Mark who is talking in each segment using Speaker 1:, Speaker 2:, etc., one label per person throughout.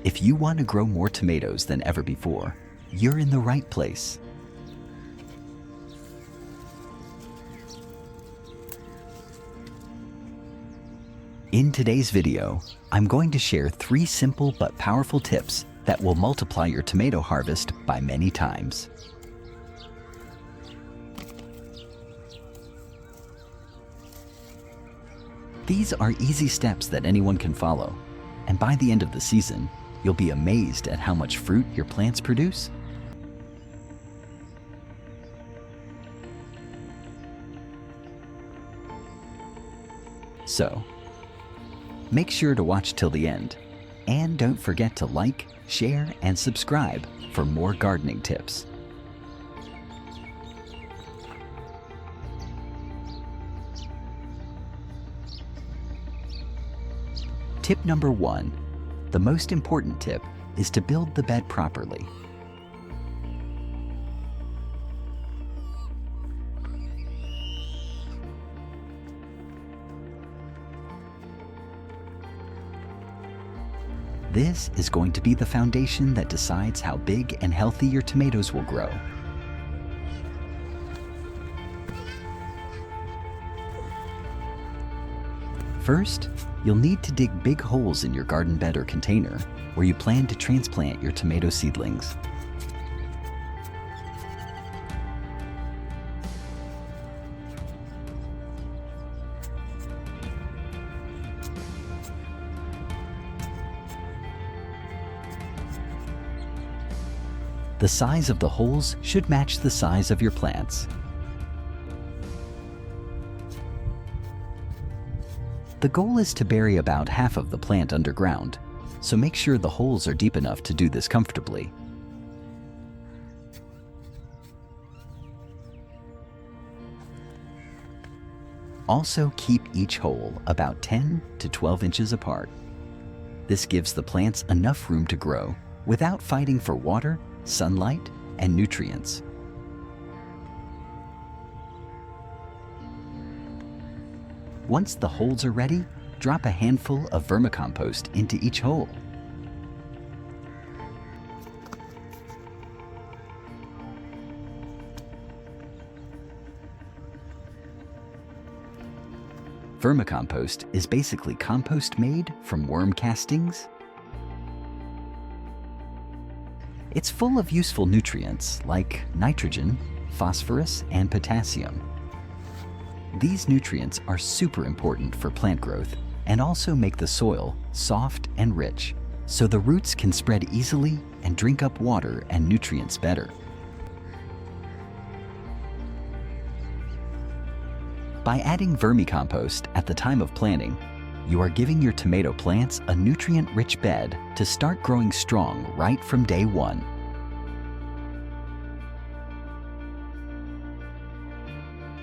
Speaker 1: If you want to grow more tomatoes than ever before, you're in the right place. In today's video, I'm going to share 3 simple but powerful tips that will multiply your tomato harvest by many times. These are easy steps that anyone can follow, and by the end of the season, you'll be amazed at how much fruit your plants produce. So, make sure to watch till the end, and don't forget to like, share, and subscribe for more gardening tips. Tip number 1, the most important tip, is to build the bed properly. This is going to be the foundation that decides how big and healthy your tomatoes will grow. First, you'll need to dig big holes in your garden bed or container where you plan to transplant your tomato seedlings. The size of the holes should match the size of your plants. The goal is to bury about half of the plant underground, so make sure the holes are deep enough to do this comfortably. Also, keep each hole about 10 to 12 inches apart. This gives the plants enough room to grow without fighting for water, sunlight, and nutrients. Once the holes are ready, drop a handful of vermicompost into each hole. Vermicompost is basically compost made from worm castings. It's full of useful nutrients like nitrogen, phosphorus, and potassium. These nutrients are super important for plant growth and also make the soil soft and rich, so the roots can spread easily and drink up water and nutrients better. By adding vermicompost at the time of planting, you are giving your tomato plants a nutrient-rich bed to start growing strong right from day 1.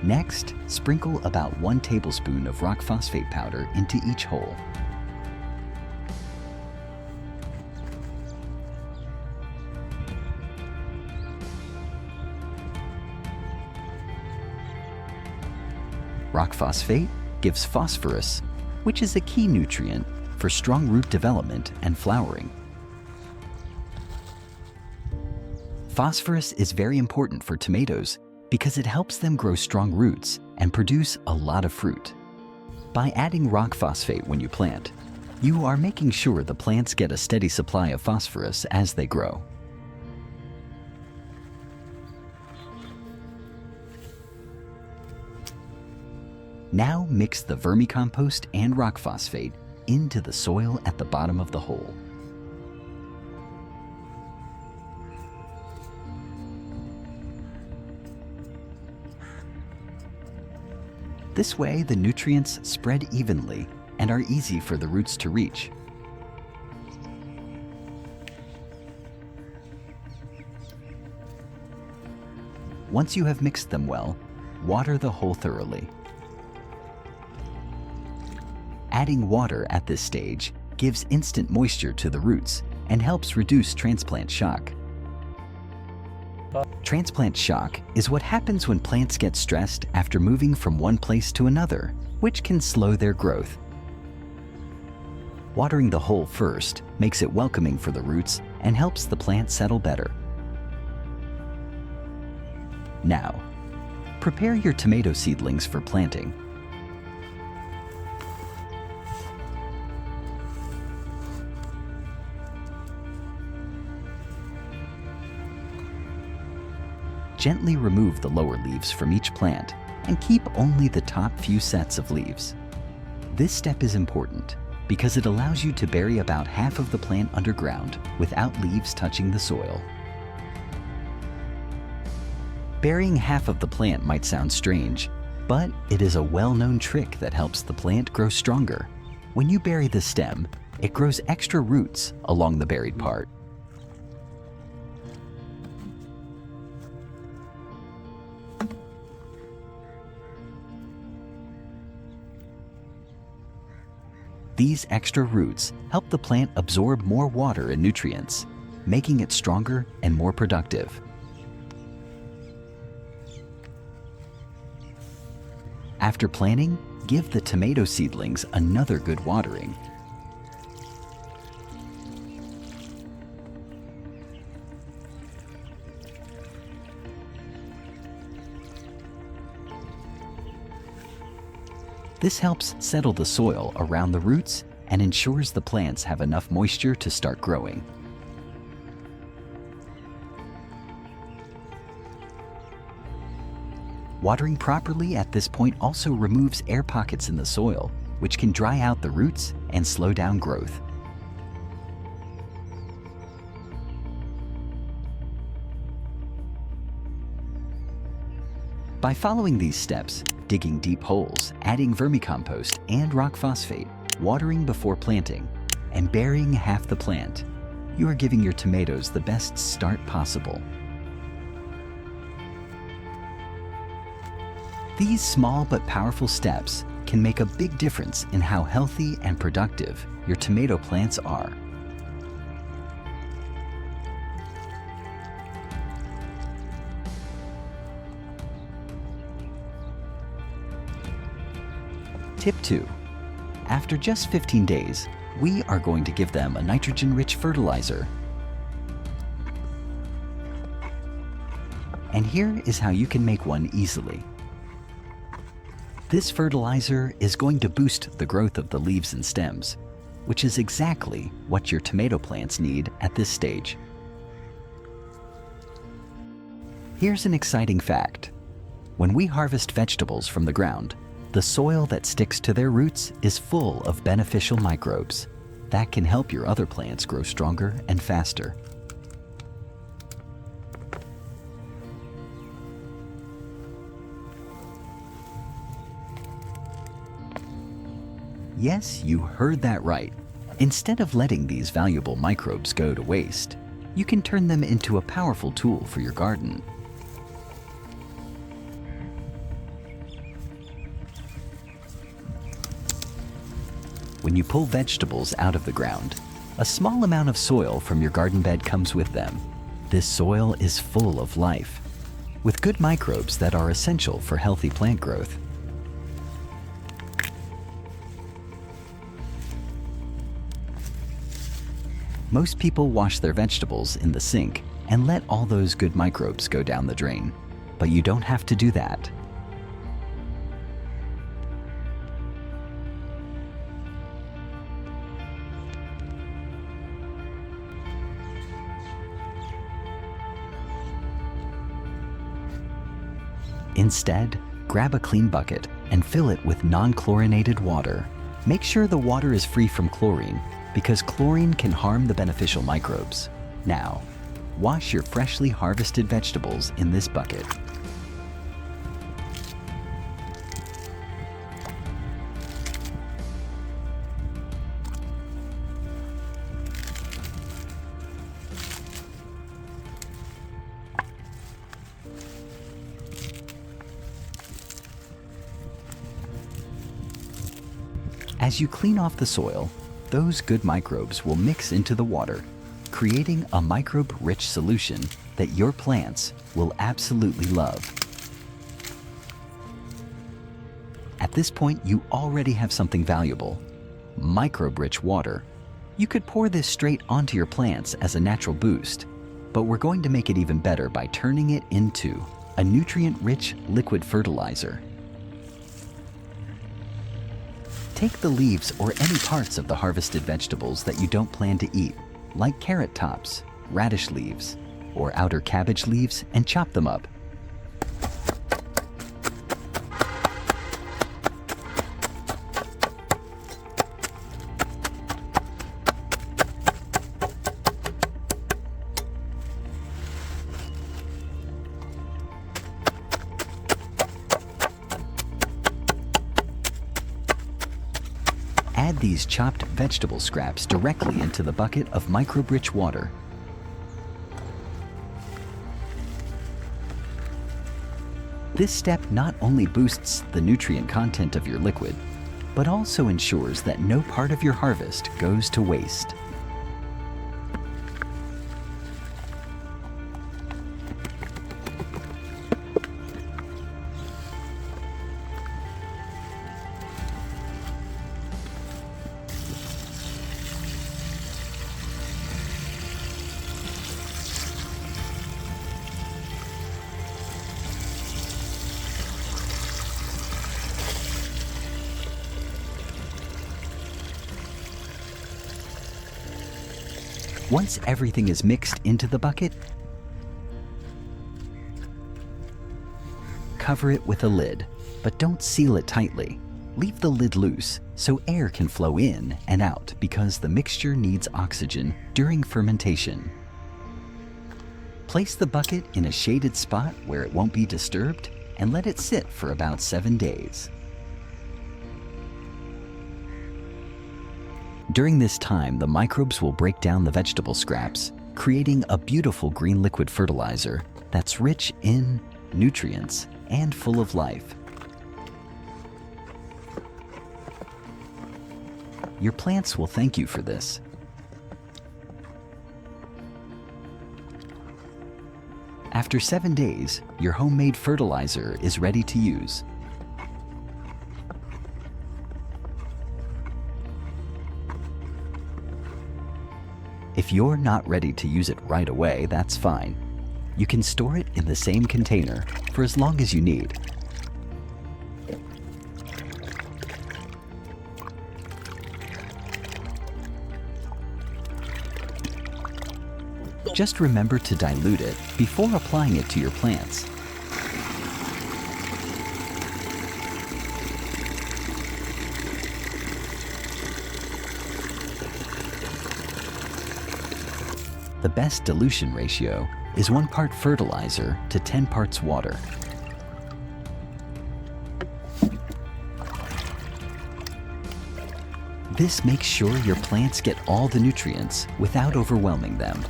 Speaker 1: Next, sprinkle about 1 tablespoon of rock phosphate powder into each hole. Rock phosphate gives phosphorus, which is a key nutrient for strong root development and flowering. Phosphorus is very important for tomatoes because it helps them grow strong roots and produce a lot of fruit. By adding rock phosphate when you plant, you are making sure the plants get a steady supply of phosphorus as they grow. Now mix the vermicompost and rock phosphate into the soil at the bottom of the hole. This way, the nutrients spread evenly and are easy for the roots to reach. Once you have mixed them well, water the hole thoroughly. Adding water at this stage gives instant moisture to the roots and helps reduce transplant shock. Transplant shock is what happens when plants get stressed after moving from one place to another, which can slow their growth. Watering the hole first makes it welcoming for the roots and helps the plant settle better. Now, prepare your tomato seedlings for planting. Gently remove the lower leaves from each plant and keep only the top few sets of leaves. This step is important because it allows you to bury about half of the plant underground without leaves touching the soil. Burying half of the plant might sound strange, but it is a well-known trick that helps the plant grow stronger. When you bury the stem, it grows extra roots along the buried part. These extra roots help the plant absorb more water and nutrients, making it stronger and more productive. After planting, give the tomato seedlings another good watering. This helps settle the soil around the roots and ensures the plants have enough moisture to start growing. Watering properly at this point also removes air pockets in the soil, which can dry out the roots and slow down growth. By following these steps, digging deep holes, adding vermicompost and rock phosphate, watering before planting, and burying half the plant, you are giving your tomatoes the best start possible. These small but powerful steps can make a big difference in how healthy and productive your tomato plants are. Tip 2. After just 15 days, we are going to give them a nitrogen-rich fertilizer. And here is how you can make one easily. This fertilizer is going to boost the growth of the leaves and stems, which is exactly what your tomato plants need at this stage. Here's an exciting fact. When we harvest vegetables from the ground, the soil that sticks to their roots is full of beneficial microbes that can help your other plants grow stronger and faster. Yes, you heard that right. Instead of letting these valuable microbes go to waste, you can turn them into a powerful tool for your garden. When you pull vegetables out of the ground, a small amount of soil from your garden bed comes with them. This soil is full of life, with good microbes that are essential for healthy plant growth. Most people wash their vegetables in the sink and let all those good microbes go down the drain, but you don't have to do that. Instead, grab a clean bucket and fill it with non-chlorinated water. Make sure the water is free from chlorine because chlorine can harm the beneficial microbes. Now, wash your freshly harvested vegetables in this bucket. As you clean off the soil, those good microbes will mix into the water, creating a microbe-rich solution that your plants will absolutely love. At this point, you already have something valuable, microbe-rich water. You could pour this straight onto your plants as a natural boost, but we're going to make it even better by turning it into a nutrient-rich liquid fertilizer. Take the leaves or any parts of the harvested vegetables that you don't plan to eat, like carrot tops, radish leaves, or outer cabbage leaves, and chop them up. Add these chopped vegetable scraps directly into the bucket of microbe-rich water. This step not only boosts the nutrient content of your liquid, but also ensures that no part of your harvest goes to waste. Once everything is mixed into the bucket, cover it with a lid, but don't seal it tightly. Leave the lid loose so air can flow in and out because the mixture needs oxygen during fermentation. Place the bucket in a shaded spot where it won't be disturbed and let it sit for about 7 days. During this time, the microbes will break down the vegetable scraps, creating a beautiful green liquid fertilizer that's rich in nutrients and full of life. Your plants will thank you for this. After 7 days, your homemade fertilizer is ready to use. If you're not ready to use it right away, that's fine. You can store it in the same container for as long as you need. Just remember to dilute it before applying it to your plants. The best dilution ratio is 1 part fertilizer to 10 parts water. This makes sure your plants get all the nutrients without overwhelming them.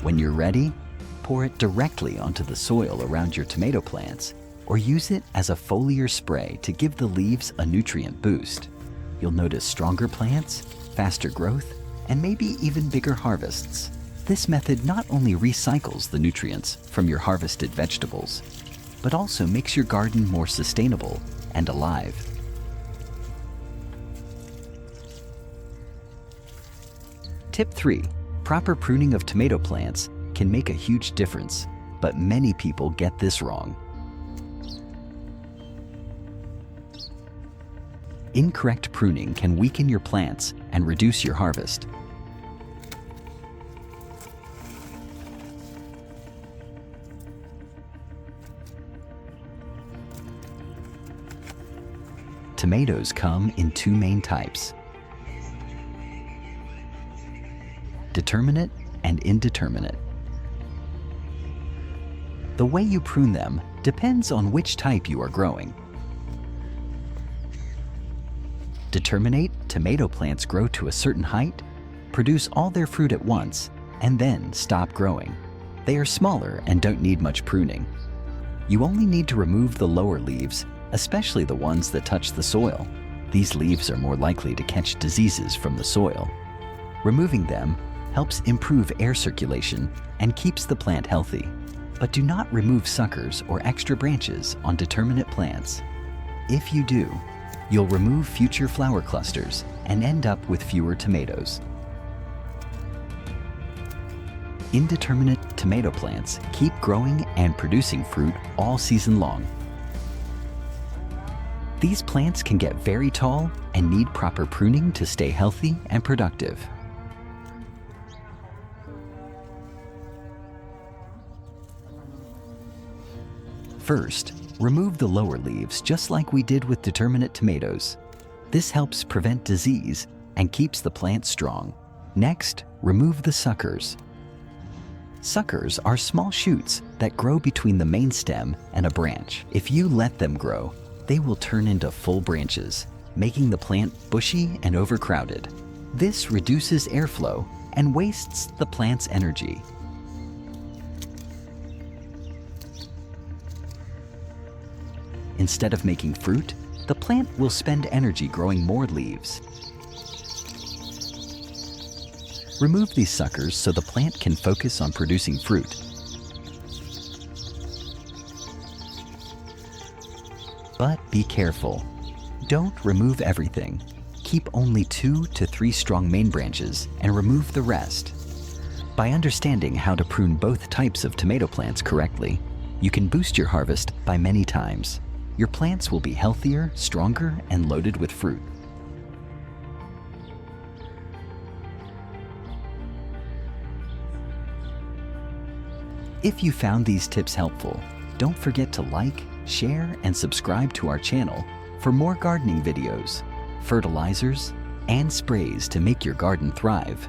Speaker 1: When you're ready, pour it directly onto the soil around your tomato plants, or use it as a foliar spray to give the leaves a nutrient boost. You'll notice stronger plants, faster growth, and maybe even bigger harvests. This method not only recycles the nutrients from your harvested vegetables, but also makes your garden more sustainable and alive. Tip 3. Proper pruning of tomato plants can make a huge difference, but many people get this wrong. Incorrect pruning can weaken your plants and reduce your harvest. Tomatoes come in 2 main types: determinate and indeterminate. The way you prune them depends on which type you are growing. Determinate tomato plants grow to a certain height, produce all their fruit at once, and then stop growing. They are smaller and don't need much pruning. You only need to remove the lower leaves, especially the ones that touch the soil. These leaves are more likely to catch diseases from the soil. Removing them helps improve air circulation and keeps the plant healthy. But do not remove suckers or extra branches on determinate plants. If you do, you'll remove future flower clusters and end up with fewer tomatoes. Indeterminate tomato plants keep growing and producing fruit all season long. These plants can get very tall and need proper pruning to stay healthy and productive. First, remove the lower leaves just like we did with determinate tomatoes. This helps prevent disease and keeps the plant strong. Next, remove the suckers. Suckers are small shoots that grow between the main stem and a branch. If you let them grow, they will turn into full branches, making the plant bushy and overcrowded. This reduces airflow and wastes the plant's energy. Instead of making fruit, the plant will spend energy growing more leaves. Remove these suckers so the plant can focus on producing fruit. But be careful. Don't remove everything. Keep only 2 to 3 strong main branches and remove the rest. By understanding how to prune both types of tomato plants correctly, you can boost your harvest by many times. Your plants will be healthier, stronger, and loaded with fruit. If you found these tips helpful, don't forget to like, share, and subscribe to our channel for more gardening videos, fertilizers, and sprays to make your garden thrive.